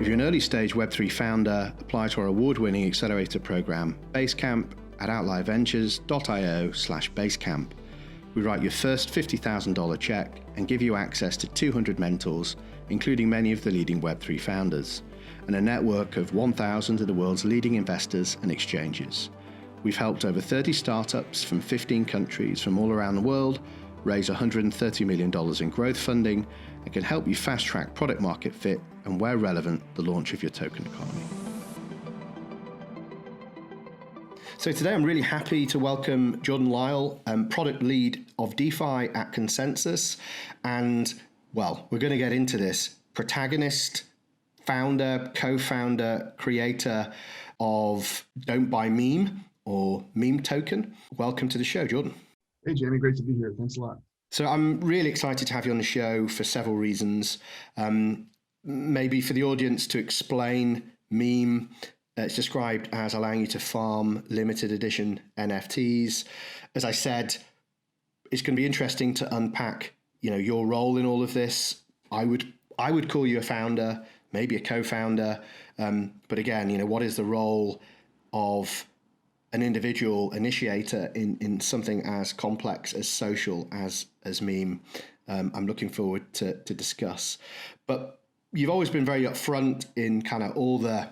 If you're an early stage Web3 founder, apply to our award-winning accelerator program, Basecamp, at outlierventures.io/Basecamp. We write your first $50,000 check and give you access to 200 mentors, including many of the leading Web3 founders, and a network of 1,000 of the world's leading investors and exchanges. We've helped over 30 startups from 15 countries from all around the world raise $130 million in growth funding and can help you fast-track product market fit and, where relevant, the launch of your token economy. So today I'm really happy to welcome Jordan Lyall, product lead of DeFi at Consensus. And, well, we're going to get into this. Protagonist, founder, co-founder, creator of Don't Buy Meme or Meme Token. Welcome to the show, Jordan. Hey, Jamie, great to be here. Thanks a lot. So I'm really excited to have you on the show for several reasons. Maybe for the audience to explain meme. It's described as allowing you to farm limited edition NFTs. As I said, it's going to be interesting to unpack, your role in all of this. I would call you a founder, maybe a co-founder. But again, what is the role of an individual initiator in something as complex as social as meme? I'm looking forward to discuss. But you've always been very upfront in kind of all the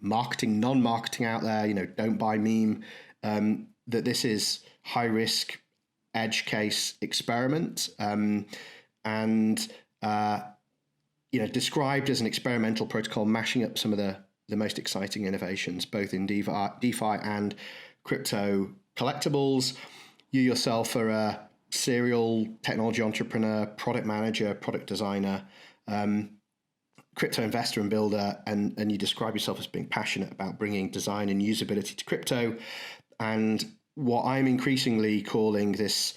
marketing, non-marketing out there, don't buy meme, that this is high risk edge case experiment, described as an experimental protocol mashing up some of the most exciting innovations, both in DeFi and crypto collectibles. You yourself are a serial technology entrepreneur, product manager, product designer, crypto investor and builder, and you describe yourself as being passionate about bringing design and usability to crypto, and what I'm increasingly calling this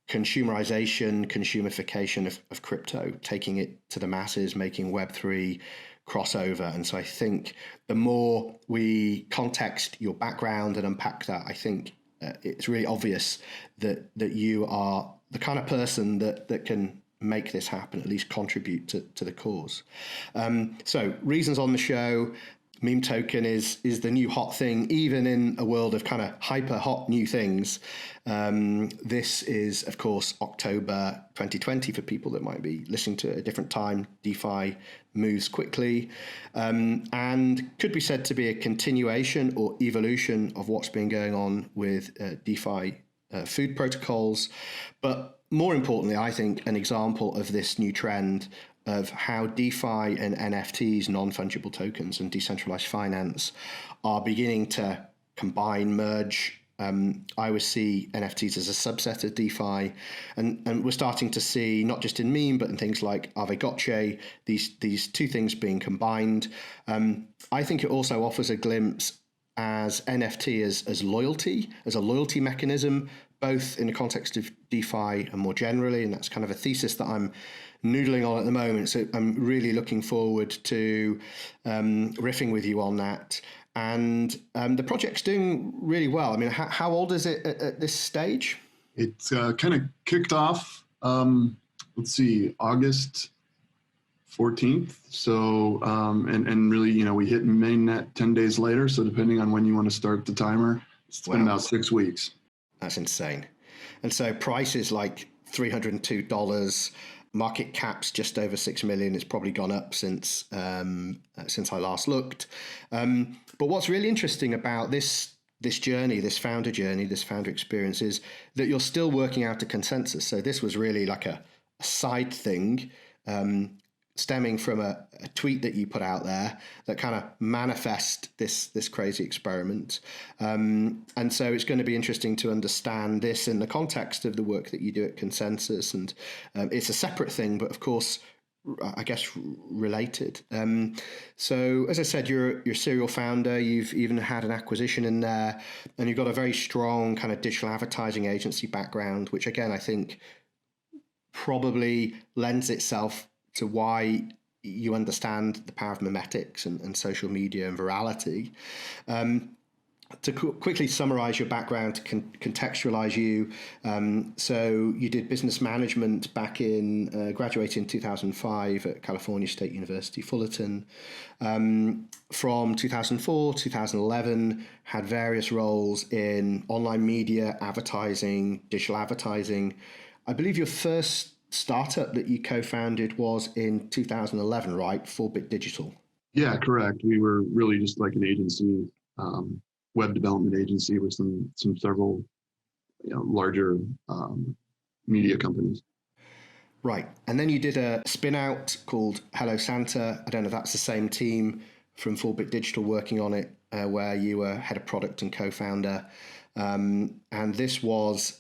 consumification of crypto, taking it to the masses, making Web3 crossover. And so I think the more we context your background and unpack that, I think it's really obvious that you are the kind of person that can make this happen, at least contribute to the cause. So reasons on the show. Meme token is the new hot thing, even in a world of kind of hyper hot new things. This is, of course, October 2020 for people that might be listening to it at a different time. DeFi moves quickly, and could be said to be a continuation or evolution of what's been going on with DeFi food protocols. But more importantly, I think an example of this new trend of how DeFi and NFTs, non-fungible tokens, and decentralized finance are beginning to combine, merge. I always see NFTs as a subset of DeFi, and we're starting to see, not just in meme, but in things like Aave Gotcha, these two things being combined. I think it also offers a glimpse as NFT as loyalty, as a loyalty mechanism, both in the context of DeFi and more generally, and that's kind of a thesis that I'm noodling on at the moment. So I'm really looking forward to riffing with you on that. And the project's doing really well. I mean, how old is it at this stage? It's kind of kicked off, August 14th. So, and really, we hit mainnet 10 days later. So depending on when you want to start the timer, it's been about 6 weeks. That's insane. And so price is like $302. Market cap's just over 6 million. It's probably gone up since I last looked. But what's really interesting about this journey, this founder experience, is that you're still working out a consensus. So this was really like a side thing, stemming from a tweet that you put out there that kind of manifest this crazy experiment. And so it's going to be interesting to understand this in the context of the work that you do at Consensus. And it's a separate thing, but of course, I guess related. So as I said, you're a serial founder. You've even had an acquisition in there, and you've got a very strong kind of digital advertising agency background, which again, I think probably lends itself to why you understand the power of memetics and social media and virality. to quickly summarize your background, to contextualize you. So you did business management back in, graduated in 2005 at California State University, Fullerton. From 2004, 2011, had various roles in online media, advertising, digital advertising. I believe your first startup that you co-founded was in 2011, right? 4-Bit Digital. Yeah, correct. We were really just like an agency, web development agency with several larger media companies. Right. And then you did a spin out called Hello Santa. I don't know if that's the same team from 4-Bit Digital working on it, where you were head of product and co-founder. And this was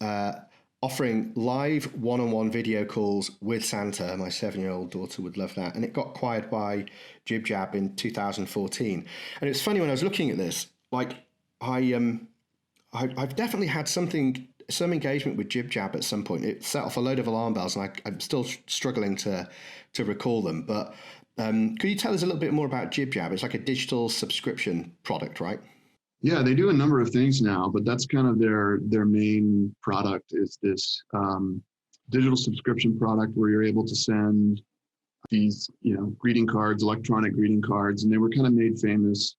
offering live one-on-one video calls with Santa. My 7-year-old daughter would love that. And it got acquired by JibJab in 2014. And it's funny, when I was looking at this, like I've definitely had some engagement with JibJab at some point. It set off a load of alarm bells, and I'm still struggling to recall them. But could you tell us a little bit more about JibJab? It's like a digital subscription product, right? Yeah, they do a number of things now, but that's kind of their main product is this digital subscription product where you're able to send these, greeting cards, electronic greeting cards, and they were kind of made famous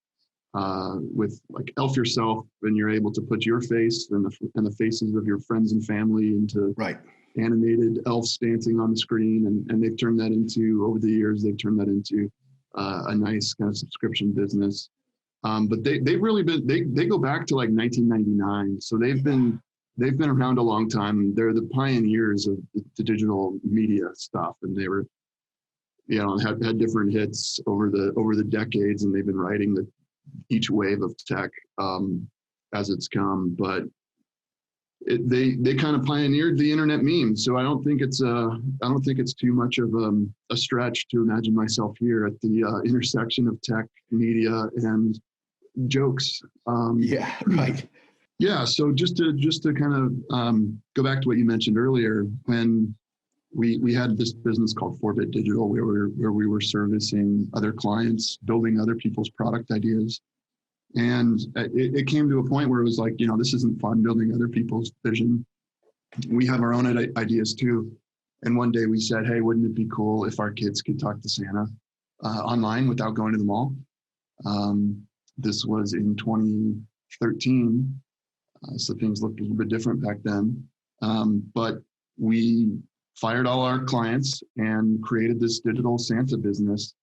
with like Elf Yourself, and you're able to put your face and the faces of your friends and family into animated elves dancing on the screen, and they've turned that into, over the years, a nice kind of subscription business. But they've really been, they go back to like 1999. So they've been around a long time. They're the pioneers of the digital media stuff. And they were, had different hits over the decades, and they've been riding each wave of tech as it's come. But they kind of pioneered the internet meme. So I don't think it's too much of a stretch to imagine myself here at the intersection of tech, media, and jokes. Yeah, right. Yeah. So just to kind of go back to what you mentioned earlier, when we had this business called 4-Bit Digital, where we were servicing other clients, building other people's product ideas. And it came to a point where it was like, this isn't fun building other people's vision. We have our own ideas too. And one day we said, hey, wouldn't it be cool if our kids could talk to Santa online without going to the mall? This was in 2013. So things looked a little bit different back then. But we fired all our clients and created this digital Santa business.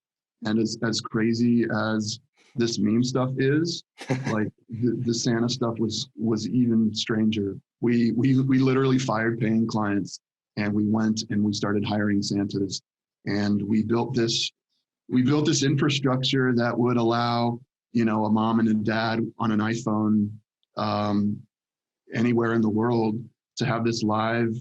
And as crazy as this meme stuff is, like the Santa stuff was even stranger. We literally fired paying clients, and we went and we started hiring Santas, and we built this infrastructure that would allow a mom and a dad on an iPhone anywhere in the world to have this live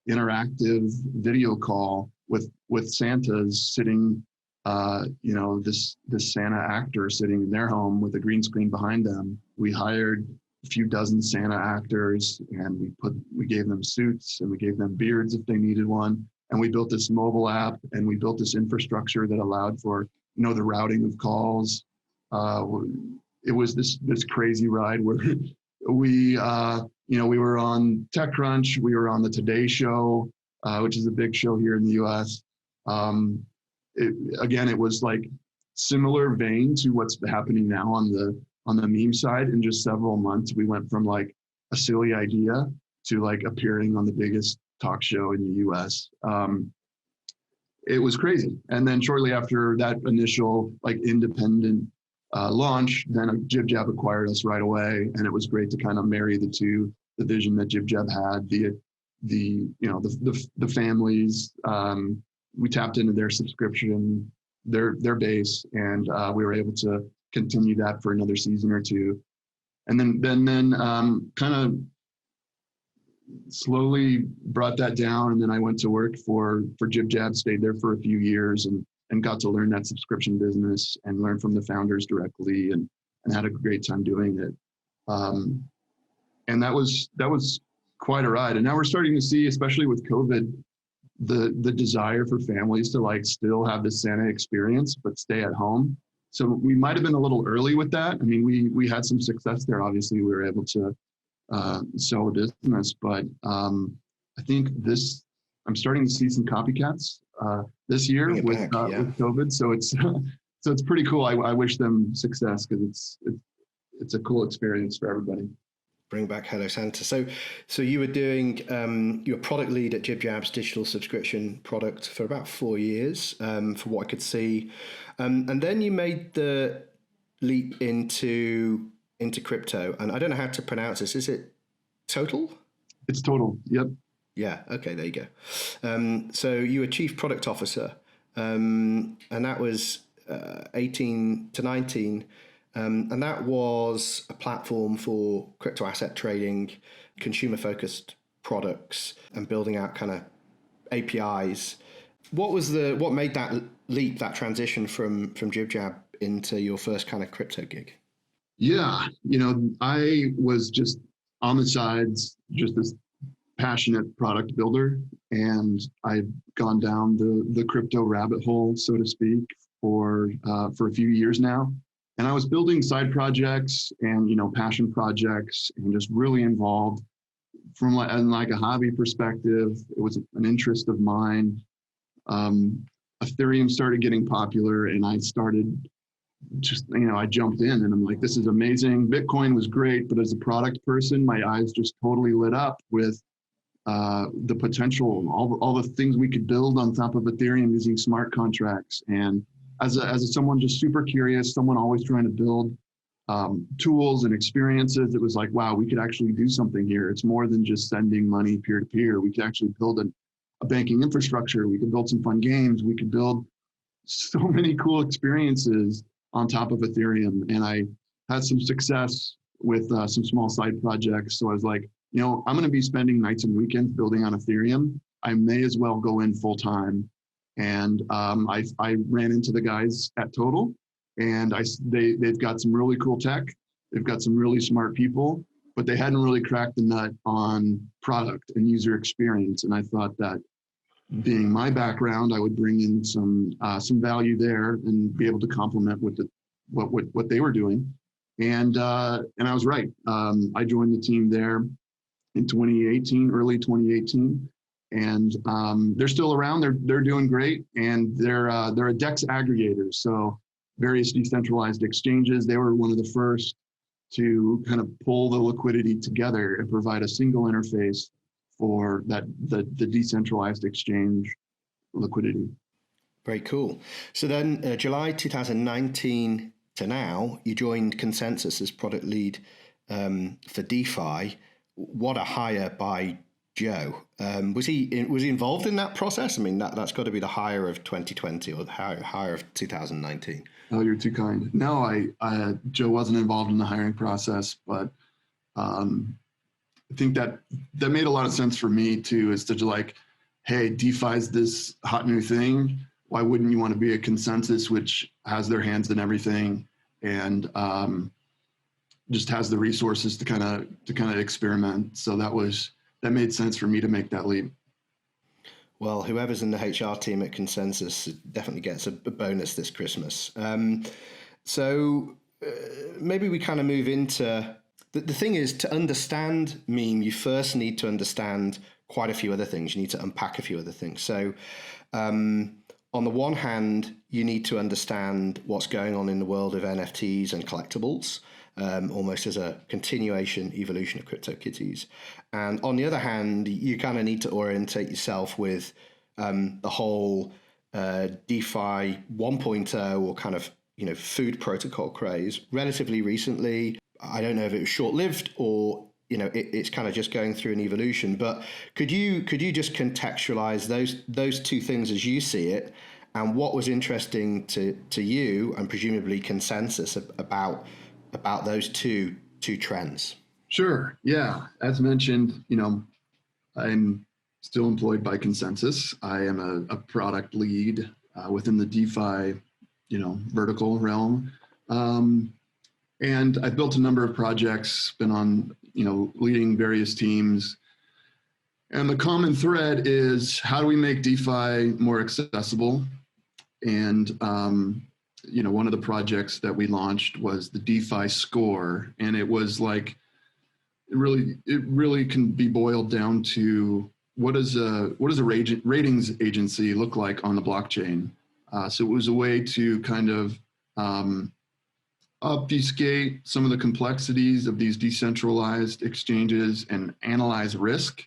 interactive video call with Santas sitting, this Santa actor sitting in their home with a green screen behind them. We hired a few dozen Santa actors, and we gave them suits, and we gave them beards if they needed one. And we built this mobile app, and we built this infrastructure that allowed for, the routing of calls. It was this crazy ride where we were on TechCrunch, we were on the Today Show, which is a big show here in the US. It was like similar vein to what's happening now on the meme side. In just several months, we went from like a silly idea to like appearing on the biggest talk show in the US. It was crazy. And then shortly after that initial like independent launch, then JibJab acquired us right away, and it was great to kind of marry the two, the vision that JibJab had, the families. We tapped into their subscription, their base, and we were able to continue that for another season or two, and then kind of slowly brought that down. And then I went to work for JibJab, stayed there for a few years, and got to learn that subscription business and learn from the founders directly, and had a great time doing it. And that was quite a ride. And now we're starting to see, especially with COVID, the desire for families to like still have the Santa experience, but stay at home. So we might have been a little early with that. I mean, we had some success there. Obviously, we were able to sell a business, but I think I'm starting to see some copycats this year with COVID. So it's pretty cool. I wish them success because it's a cool experience for everybody. Bring back Hello Santa. So you were doing you were product lead at JibJab's digital subscription product for about 4 years, for what I could see, and then you made the leap into crypto. And I don't know how to pronounce this. Is it Total? It's Total. Yep. Yeah. Okay. There you go. So you were chief product officer, and that was 18 to 19. And that was a platform for crypto asset trading, consumer-focused products, and building out kind of APIs. What made that leap, that transition from JibJab into your first kind of crypto gig? Yeah, I was just on the sides, just this passionate product builder, and I've gone down the crypto rabbit hole, so to speak, for a few years now. And I was building side projects and, passion projects, and just really involved from like a hobby perspective. It was an interest of mine. Ethereum started getting popular, and I started just, I jumped in, and I'm like, this is amazing. Bitcoin was great, but as a product person, my eyes just totally lit up with the potential, all the things we could build on top of Ethereum using smart contracts. And as someone just super curious, someone always trying to build tools and experiences, it was like, wow, we could actually do something here. It's more than just sending money peer to peer. We could actually build a banking infrastructure. We could build some fun games. We could build so many cool experiences on top of Ethereum. And I had some success with some small side projects. So I was like, I'm going to be spending nights and weekends building on Ethereum. I may as well go in full time. And I ran into the guys at Total, and they've got some really cool tech. They've got some really smart people, but they hadn't really cracked the nut on product and user experience. And I thought that, being my background, I would bring in some value there and be able to complement what they were doing. And I was right. I joined the team there in 2018, early 2018. And they're still around. They're doing great, and they're a DEX aggregator. So various decentralized exchanges. They were one of the first to kind of pull the liquidity together and provide a single interface for the decentralized exchange liquidity. Very cool. So then, July 2019 to now, you joined Consensus as product lead for DeFi. What a hire by Joe. Was he involved in that process? I mean, that's got to be the hire of 2020 or the hire of 2019. Oh, you're too kind. No, Joe wasn't involved in the hiring process, but I think that made a lot of sense for me too, is to like, hey, DeFi's this hot new thing. Why wouldn't you want to be a Consensus, which has their hands in everything and just has the resources to kind of experiment? So that made sense for me to make that leap. Well, whoever's in the HR team at Consensus definitely gets a bonus this Christmas. So maybe we kind of move into the thing is, to understand meme, you first need to understand quite a few other things. You need to unpack a few other things. So on the one hand, you need to understand what's going on in the world of NFTs and collectibles. Almost as a continuation, evolution of CryptoKitties. And on the other hand, you kind of need to orientate yourself with the whole DeFi 1.0 or kind of, food protocol craze relatively recently. I don't know if it was short-lived or, it's kind of just going through an evolution, but could you just contextualize those two things as you see it, and what was interesting to you and presumably Consensus about those two trends? Sure. Yeah. As mentioned, I'm still employed by Consensus. I am a product lead within the DeFi, vertical realm. And I've built a number of projects, been on, leading various teams. And the common thread is, how do we make DeFi more accessible? And one of the projects that we launched was the DeFi score. And it was like, it really can be boiled down to what does a ratings agency look like on the blockchain? So it was a way to kind of obfuscate some of the complexities of these decentralized exchanges and analyze risk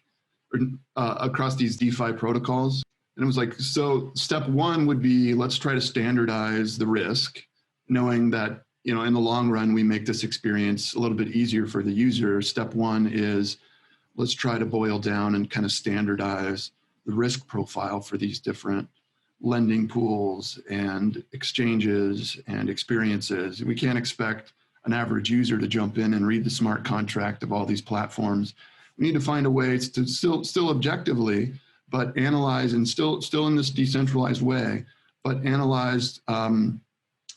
across these DeFi protocols. And it was like, so step one would be, let's try to standardize the risk, knowing that, in the long run, we make this experience a little bit easier for the user. Step one is, let's try to boil down and kind of standardize the risk profile for these different lending pools and exchanges and experiences. We can't expect an average user to jump in and read the smart contract of all these platforms. We need to find a way to still objectively, but analyze, and still in this decentralized way, but analyze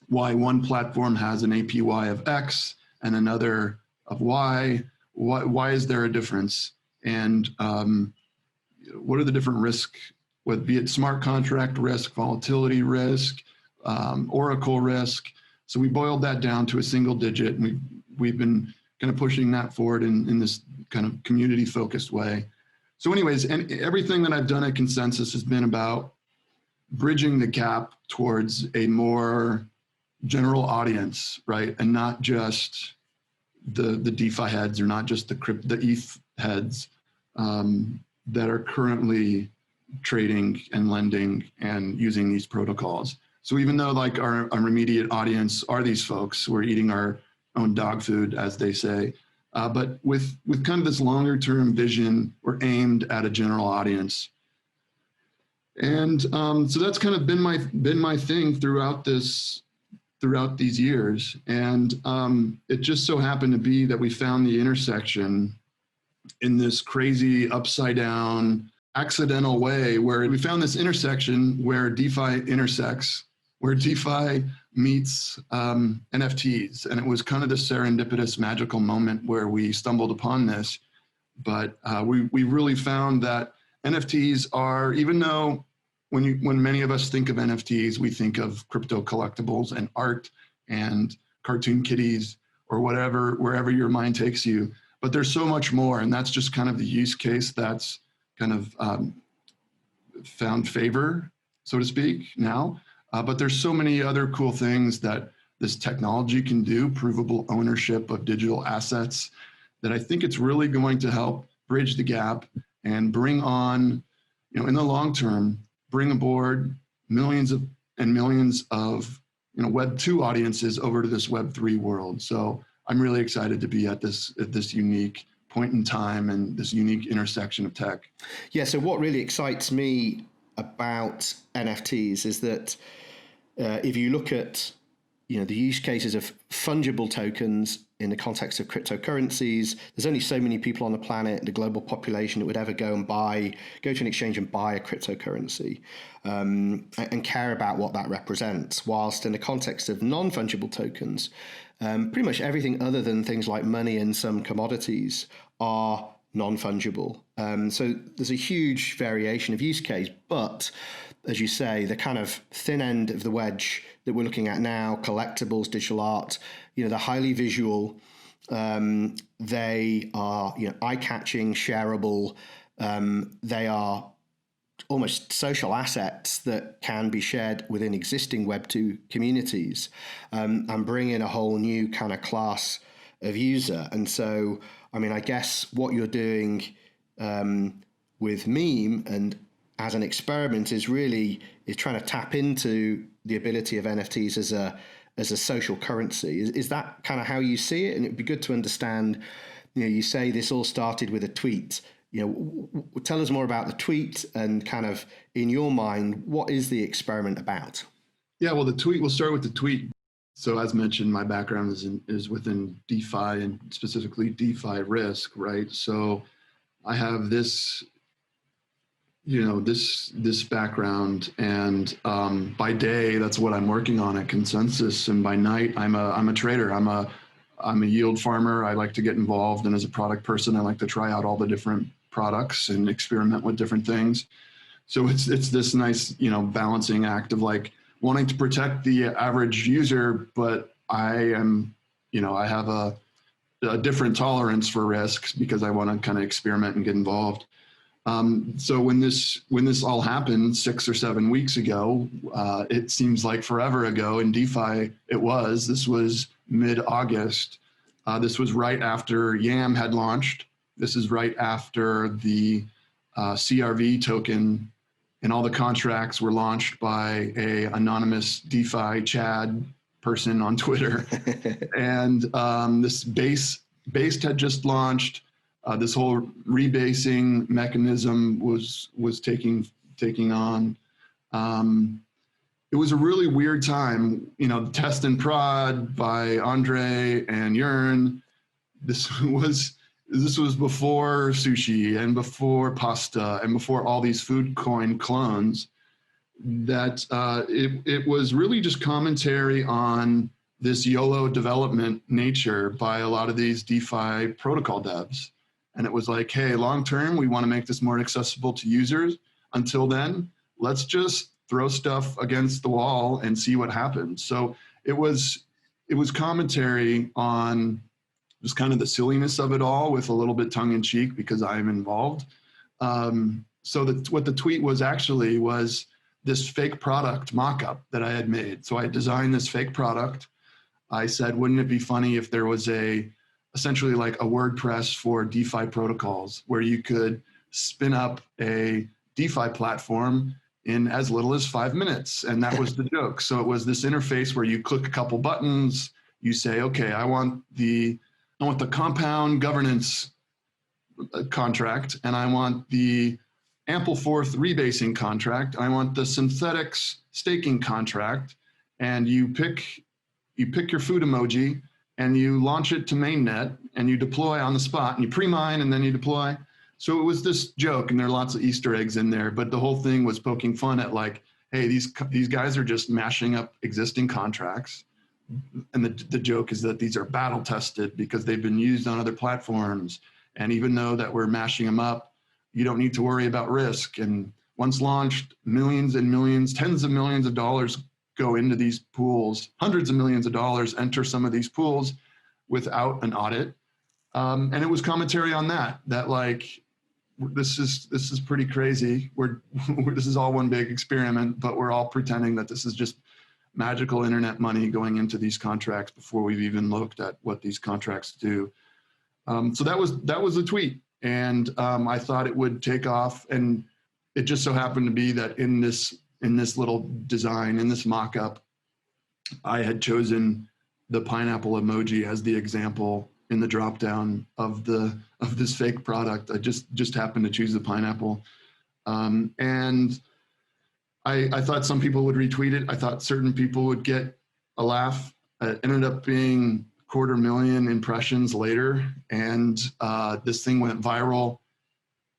why one platform has an APY of X and another of Y. Why is there a difference? And what are the different risk, be it smart contract risk, volatility risk, Oracle risk? So we boiled that down to a single digit, and we've been kind of pushing that forward in this kind of community-focused way. So anyways, and everything that I've done at Consensus has been about bridging the gap towards a more general audience, right? And not just the DeFi heads, or not just the ETH heads that are currently trading and lending and using these protocols. So even though like our immediate audience are these folks, we're eating our own dog food, as they say, but with kind of this longer term vision, we're aimed at a general audience. And so that's kind of been my thing throughout these years. And it just so happened to be that we found the intersection in this crazy upside down accidental way, where we found this intersection where DeFi intersects, where DeFi meets NFTs. And it was kind of this serendipitous magical moment where we stumbled upon this. But we really found that NFTs are, even though when many of us think of NFTs, we think of crypto collectibles and art and cartoon kitties or whatever, wherever your mind takes you. But there's so much more, and that's just kind of the use case that's kind of found favor, so to speak, now. But there's so many other cool things that this technology can do, provable ownership of digital assets, that I think it's really going to help bridge the gap and bring on, in the long term, bring aboard millions and millions of Web 2 audiences over to this Web 3 world. So I'm really excited to be at this unique point in time and this unique intersection of tech. Yeah, so what really excites me about NFTs is that if you look at the use cases of fungible tokens in the context of cryptocurrencies, there's only so many people on the planet, the global population, that would ever go to an exchange and buy a cryptocurrency and care about what that represents. Whilst in the context of non-fungible tokens, pretty much everything other than things like money and some commodities are non-fungible. So there's a huge variation of use case, but as you say, the kind of thin end of the wedge that we're looking at now, collectibles, digital art, they're highly visual. They are, eye-catching, shareable. They are almost social assets that can be shared within existing Web 2 communities and bring in a whole new kind of class of user. And so, I guess what you're doing with Meme and as an experiment is trying to tap into the ability of NFTs as a social currency. Is that kind of how you see it? And it'd be good to understand, you say this all started with a tweet. Tell us more about the tweet and kind of, in your mind, what is the experiment about? Yeah, well, we'll start with the tweet. So as mentioned, my background is within DeFi and specifically DeFi risk, right? So I have this background, and by day, that's what I'm working on at Consensus, and by night, I'm a trader. I'm a yield farmer. I like to get involved, and as a product person, I like to try out all the different products and experiment with different things. So it's this nice, balancing act of like wanting to protect the average user, but I am, I have a different tolerance for risks because I want to kind of experiment and get involved. So when this all happened 6 or 7 weeks ago, it seems like forever ago in DeFi. This was mid-August. This was right after YAM had launched. This is right after the CRV token and all the contracts were launched by a anonymous DeFi Chad person on Twitter. And this Based had just launched. This whole rebasing mechanism was taking on. It was a really weird time, test and prod by Andre and Jörn. This was before sushi and before pasta and before all these food coin clones. That it was really just commentary on this YOLO development nature by a lot of these DeFi protocol devs. And it was like, hey, long term, we want to make this more accessible to users. Until then, let's just throw stuff against the wall and see what happens. So it was commentary on just kind of the silliness of it all, with a little bit tongue in cheek because I'm involved. So what the tweet was actually was this fake product mock-up that I had made. So I designed this fake product. I said, wouldn't it be funny if there was essentially like a WordPress for DeFi protocols, where you could spin up a DeFi platform in as little as 5 minutes. And that was the joke. So it was this interface where you click a couple buttons, you say, okay, I want the compound governance contract, and I want the Ampleforth rebasing contract, I want the synthetics staking contract, and you pick your food emoji and you launch it to mainnet and you deploy on the spot, and you pre-mine and then you deploy. So it was this joke, and there are lots of Easter eggs in there, but the whole thing was poking fun at like, hey, these guys are just mashing up existing contracts. And the joke is that these are battle tested because they've been used on other platforms. And even though that we're mashing them up, you don't need to worry about risk. And once launched, millions and millions, tens of millions of dollars go into these pools, hundreds of millions of dollars enter some of these pools without an audit. And it was commentary on that like, this is pretty crazy. This is all one big experiment, but we're all pretending that this is just magical internet money going into these contracts before we've even looked at what these contracts do. So that was the tweet, and I thought it would take off, and it just so happened to be that in this little design, in this mock-up, I had chosen the pineapple emoji as the example in the dropdown of this fake product. I just happened to choose the pineapple, and I thought some people would retweet it. I thought certain people would get a laugh. It ended up being 250,000 impressions later, and this thing went viral.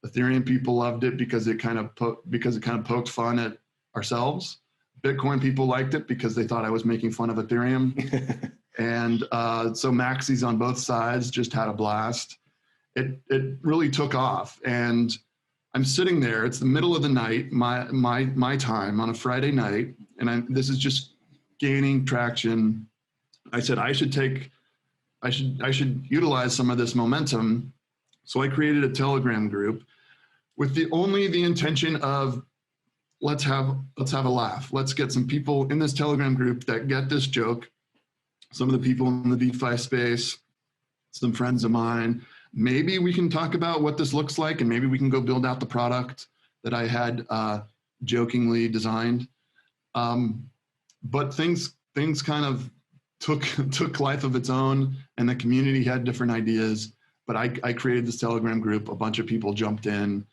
Ethereum people loved it because it kind of poked fun at ourselves. Bitcoin people liked it because they thought I was making fun of Ethereum. And so maxis on both sides just had a blast. It really took off, and I'm sitting there. It's the middle of the night, my time on a Friday night, and this is just gaining traction. I said I should utilize some of this momentum. So I created a Telegram group with the intention of let's have a laugh. Let's get some people in this Telegram group that get this joke. Some of the people in the DeFi space, some friends of mine. Maybe we can talk about what this looks like, and maybe we can go build out the product that I had jokingly designed. But things kind of took life of its own, and the community had different ideas. But I created this Telegram group. A bunch of people jumped in,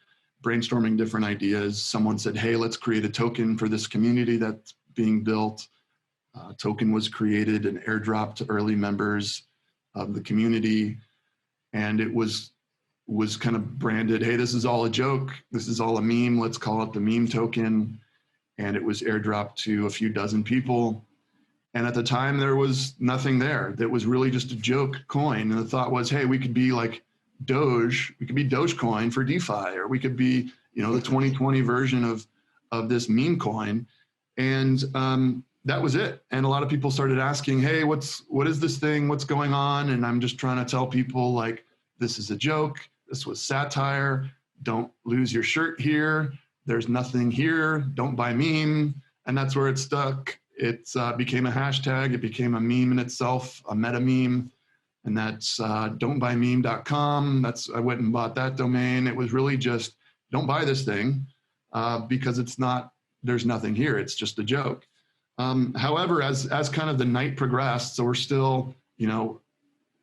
brainstorming different ideas. Someone said, hey, let's create a token for this community that's being built. Token was created and airdropped to early members of the community. And it was kind of branded, hey, this is all a joke. This is all a meme. Let's call it the meme token. And it was airdropped to a few dozen people. And at the time, there was nothing there. That was really just a joke coin. And the thought was, hey, we could be like Doge. We could be Dogecoin for DeFi, or we could be, the 2020 version of this meme coin. And that was it. And a lot of people started asking, hey, what is this thing? What's going on? And I'm just trying to tell people, like, this is a joke. This was satire. Don't lose your shirt here. There's nothing here. Don't buy meme. And that's where it stuck. It became a hashtag. It became a meme in itself, a meta meme. And that's don'tbuymeme.com. I went and bought that domain. It was really just, don't buy this thing because there's nothing here. It's just a joke. However, as kind of the night progressed, so we're still,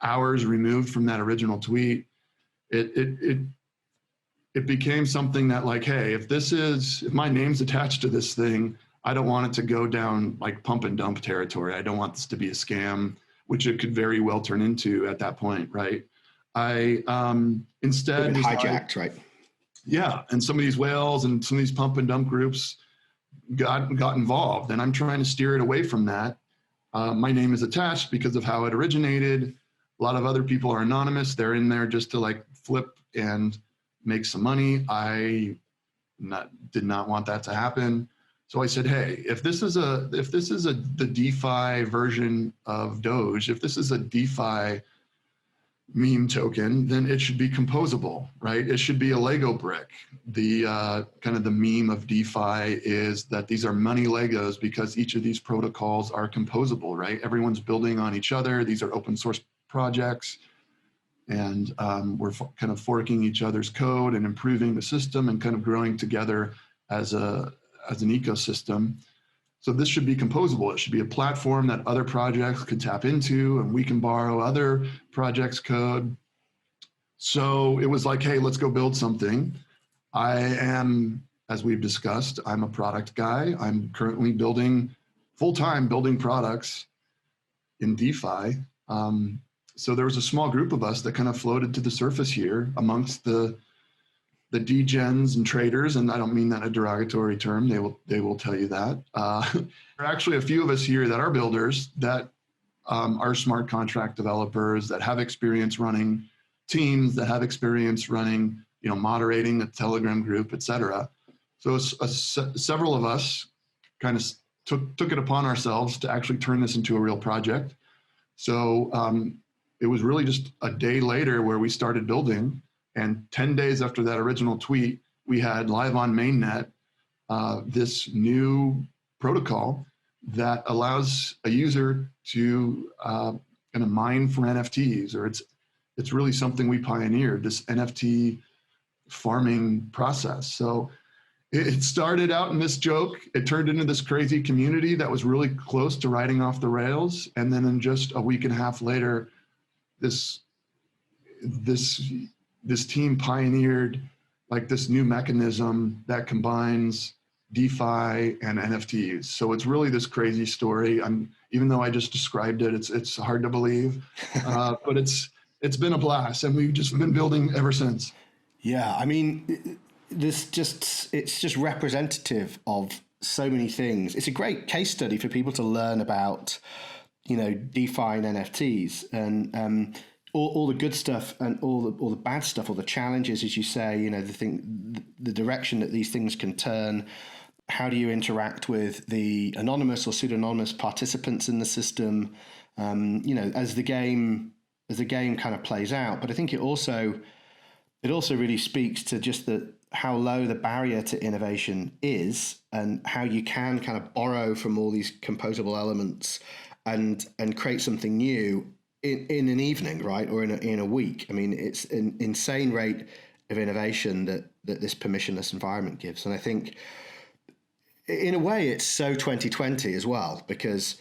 hours removed from that original tweet, it became something that, like, hey, if my name's attached to this thing, I don't want it to go down like pump and dump territory. I don't want this to be a scam, which it could very well turn into at that point, right? I instead hijacked, right? Yeah, and some of these whales and some of these pump and dump groups got involved, and I'm trying to steer it away from that. My name is attached because of how it originated. A lot of other people are anonymous. They're in there just to like flip and make some money. I did not want that to happen. So I said, hey, if this is the DeFi version of Doge, if this is a DeFi meme token, then it should be composable, right? It should be a Lego brick. The kind of the meme of DeFi is that these are money Legos because each of these protocols are composable, right? Everyone's building on each other. These are open source projects, and we're kind of forking each other's code and improving the system and kind of growing together as an ecosystem. So this should be composable. It should be a platform that other projects could tap into, and we can borrow other projects' code. So it was like, hey, let's go build something. I am, as we've discussed, I'm a product guy. I'm currently full-time building products in DeFi. So there was a small group of us that kind of floated to the surface here amongst the degens and traders, and I don't mean that in a derogatory term. They will tell you that. There are actually a few of us here that are builders, that are smart contract developers, that have experience running teams, that have experience running, moderating a Telegram group, et cetera. So several of us kind of took it upon ourselves to actually turn this into a real project. So it was really just a day later where we started building. And 10 days after that original tweet, we had live on mainnet this new protocol that allows a user to kind of mine for NFTs, or it's really something we pioneered, this NFT farming process. So it started out in this joke. It turned into this crazy community that was really close to riding off the rails. And then in just a week and a half later, this team pioneered like this new mechanism that combines DeFi and NFTs. So it's really this crazy story. Even though I just described it, it's hard to believe, but it's been a blast, and we've just been building ever since. Yeah, I mean, it's just representative of so many things. It's a great case study for people to learn about, DeFi and NFTs, and all the good stuff and all the bad stuff, all the challenges, as you say, the direction that these things can turn. How do you interact with the anonymous or pseudonymous participants in the system? As the game kind of plays out. But I think it also really speaks to just how low the barrier to innovation is, and how you can kind of borrow from all these composable elements and create something new in an evening, right, or in a week. I mean, it's an insane rate of innovation that this permissionless environment gives, and I think, in a way, it's so 2020 as well, because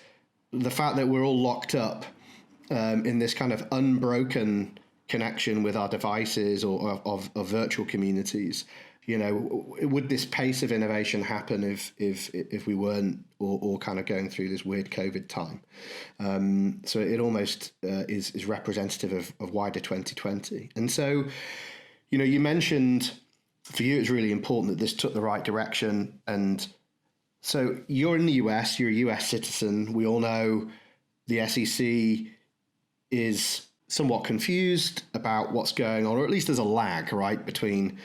the fact that we're all locked up in this kind of unbroken connection with our devices or of virtual communities. Would this pace of innovation happen if we weren't all kind of going through this weird COVID time? So it almost is representative of wider 2020. And so, you mentioned for you it's really important that this took the right direction. And so you're in the US, you're a US citizen. We all know the SEC is somewhat confused about what's going on, or at least there's a lag, right, between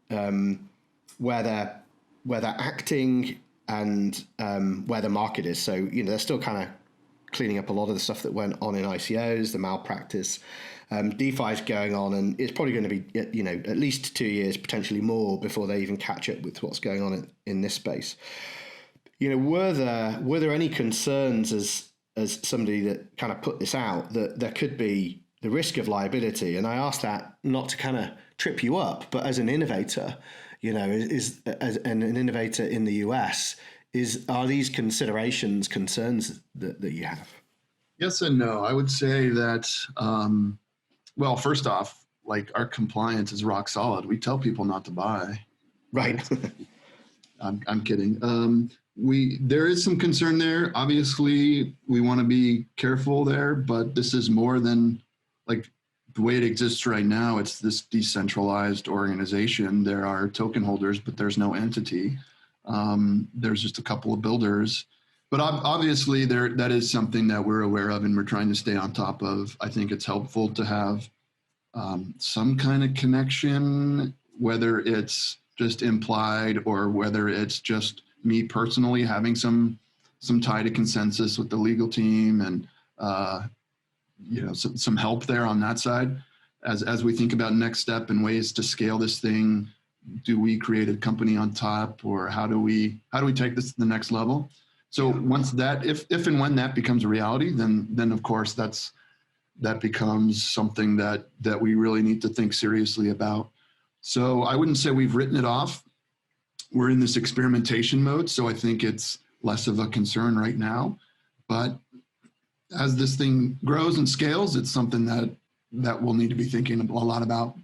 where they're acting and where the market is. So, they're still kind of cleaning up a lot of the stuff that went on in ICOs, the malpractice. DeFi is going on, and it's probably going to be, at least 2 years, potentially more, before they even catch up with what's going on in this space. Were there any concerns as somebody that kind of put this out, that there could be the risk of liability? And I ask that not to kind of trip you up, but as an innovator, as an innovator in the US, are these concerns that you have? Yes and no. I would say that, well, first off, like, our compliance is rock solid. We tell people not to buy. Right. I'm kidding. There is some concern there. Obviously, we want to be careful there, but this is more than, like, the way it exists right now. It's this decentralized organization. There are token holders, but there's no entity. There's just a couple of builders. But obviously, that is something that we're aware of and we're trying to stay on top of. I think it's helpful to have some kind of connection, whether it's just implied or whether it's just me personally having some tie to consensus with the legal team, and some help there on that side. As we think about next step and ways to scale this thing, do we create a company on top, or how do we take this to the next level? So once that, if and when that becomes a reality, then of course that becomes something that we really need to think seriously about. So I wouldn't say we've written it off. We're in this experimentation mode, so I think it's less of a concern right now. But as this thing grows and scales, it's something that we'll need to be thinking a lot about.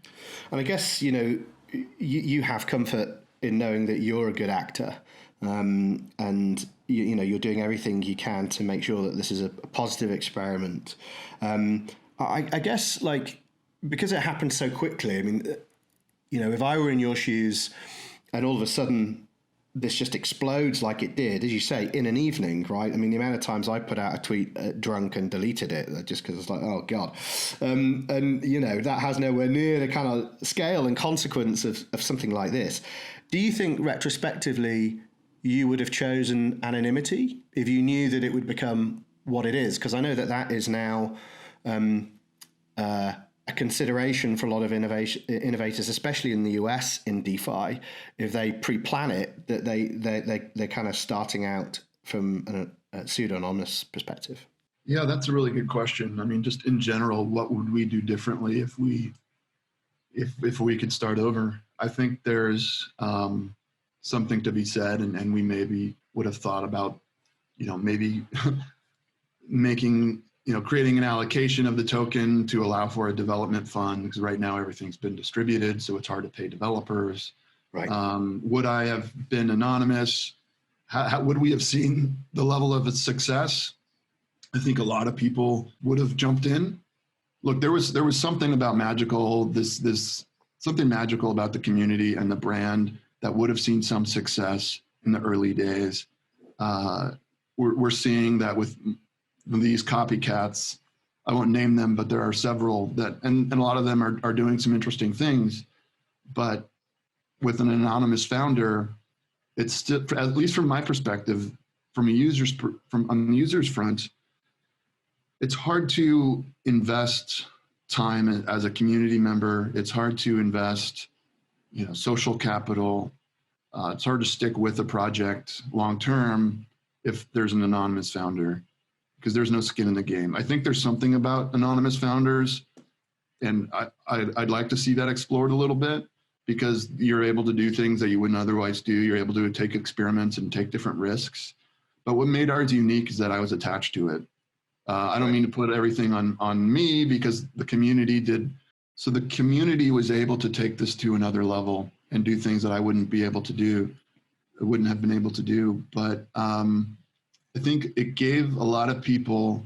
And I guess, you have comfort in knowing that you're a good actor, and you're doing everything you can to make sure that this is a positive experiment. I guess, like, because it happened so quickly, I mean, if I were in your shoes and all of a sudden this just explodes like it did, as you say, in an evening, right? I mean, the amount of times I put out a tweet drunk and deleted it just because it's like, oh God. And, that has nowhere near the kind of scale and consequence of something like this. Do you think retrospectively you would have chosen anonymity if you knew that it would become what it is? Because I know that is now a consideration for a lot of innovators, especially in the US in DeFi, if they pre-plan it, that they're kind of starting out from a pseudo-anonymous perspective. Yeah, that's a really good question. I mean, just in general, what would we do differently if we could start over? I think there's something to be said, and we maybe would have thought about, maybe creating an allocation of the token to allow for a development fund, because right now everything's been distributed, so it's hard to pay developers. Right. Would I have been anonymous? How would we have seen the level of its success? I think a lot of people would have jumped in. Look, there was something about something magical about the community and the brand that would have seen some success in the early days. We're seeing that with these copycats. I won't name them, but there are several and a lot of them are doing some interesting things. But with an anonymous founder, it's still, at least from my perspective, on the user's front, it's hard to invest time as a community member. It's hard to invest, social capital. It's hard to stick with a project long term if there's an anonymous founder, because there's no skin in the game. I think there's something about anonymous founders, and I'd like to see that explored a little bit, because you're able to do things that you wouldn't otherwise do. You're able to take experiments and take different risks. But what made ours unique is that I was attached to it. I don't mean to put everything on me, because the community did. So the community was able to take this to another level and do things that I wouldn't have been able to do. But I think it gave a lot of people,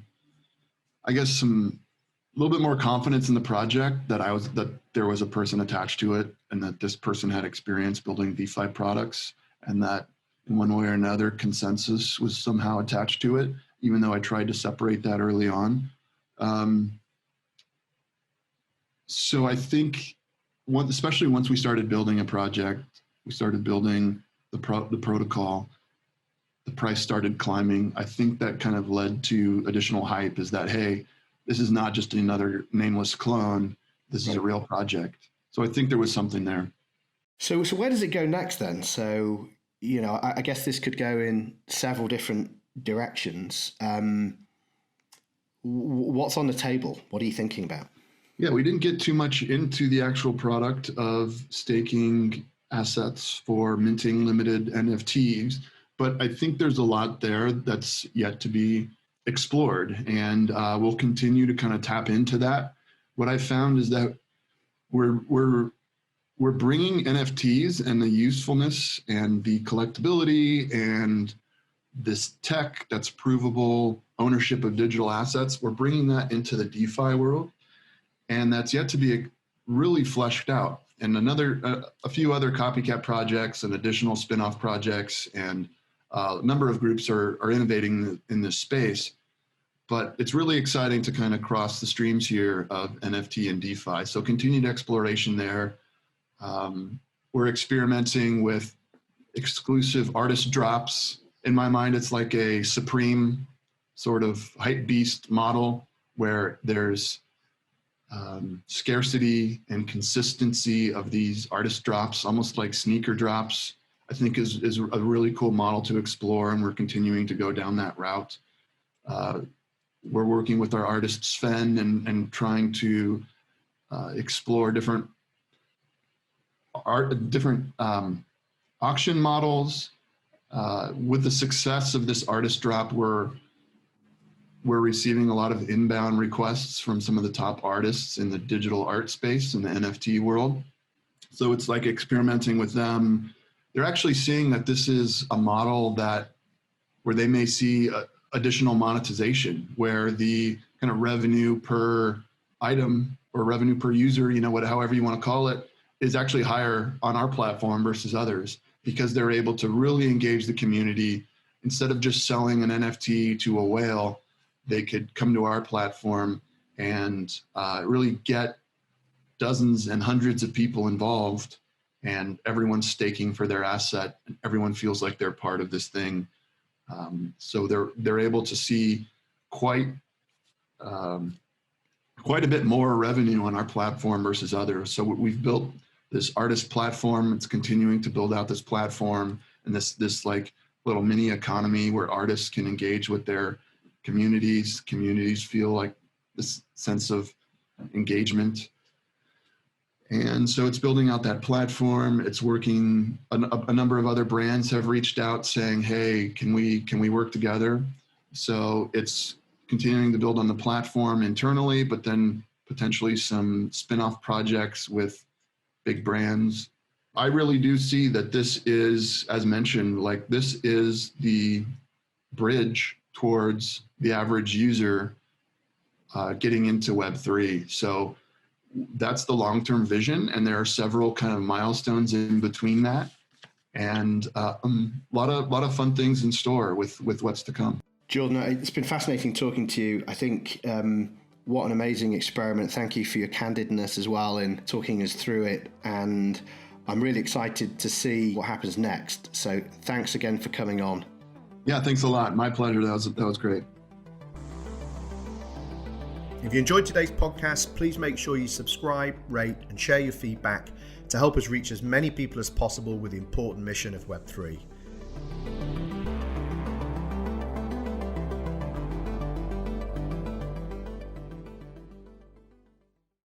I guess, a little bit more confidence in the project, that there was a person attached to it, and that this person had experience building DeFi products, and that in one way or another consensus was somehow attached to it, even though I tried to separate that early on. So I think, especially once we started building a project, we started building the protocol, the price started climbing, I think that kind of led to additional hype, is that, hey, this is not just another nameless clone. This is a real project. So I think there was something there. So where does it go next then? So, I guess this could go in several different directions. What's on the table? What are you thinking about? Yeah, we didn't get too much into the actual product of staking assets for minting limited NFTs, but I think there's a lot there that's yet to be explored, and we'll continue to kind of tap into that. What I found is that we're bringing NFTs and the usefulness and the collectability and this tech that's provable ownership of digital assets. We're bringing that into the DeFi world, and that's yet to be really fleshed out. And a few other copycat projects and additional spin-off projects and a number of groups are innovating in this space. But it's really exciting to kind of cross the streams here of NFT and DeFi. So continued exploration there. We're experimenting with exclusive artist drops. In my mind, it's like a Supreme sort of hype beast model where there's scarcity and consistency of these artist drops, almost like sneaker drops. I think is a really cool model to explore, and we're continuing to go down that route. We're working with our artist Sven and trying to explore different auction models. With the success of this artist drop, we're receiving a lot of inbound requests from some of the top artists in the digital art space in the NFT world. So it's like experimenting with them. They're actually seeing that this is a model where they may see additional monetization, where the kind of revenue per item or revenue per user, however you want to call it, is actually higher on our platform versus others, because they're able to really engage the community. Instead of just selling an NFT to a whale, they could come to our platform and really get dozens and hundreds of people involved, and everyone's staking for their asset, and everyone feels like they're part of this thing. So they're able to see quite a bit more revenue on our platform versus others. So we've built this artist platform. It's continuing to build out this platform and this like little mini economy where artists can engage with their communities. Communities feel like this sense of engagement. And so it's building out that platform. It's working. A number of other brands have reached out saying, hey, can we work together? So it's continuing to build on the platform internally, but then potentially some spin-off projects with big brands. I really do see that this is, as mentioned, like this is the bridge towards the average user getting into Web3. So that's the long-term vision, and there are several kind of milestones in between that, and a lot of fun things in store with what's to come. Jordan, it's been fascinating talking to you. I think what an amazing experiment. Thank you for your candidness as well in talking us through it, and I'm really excited to see what happens next. So thanks again for coming on. Yeah, thanks a lot. My pleasure. That was great. If you enjoyed today's podcast, please make sure you subscribe, rate, and share your feedback to help us reach as many people as possible with the important mission of Web3.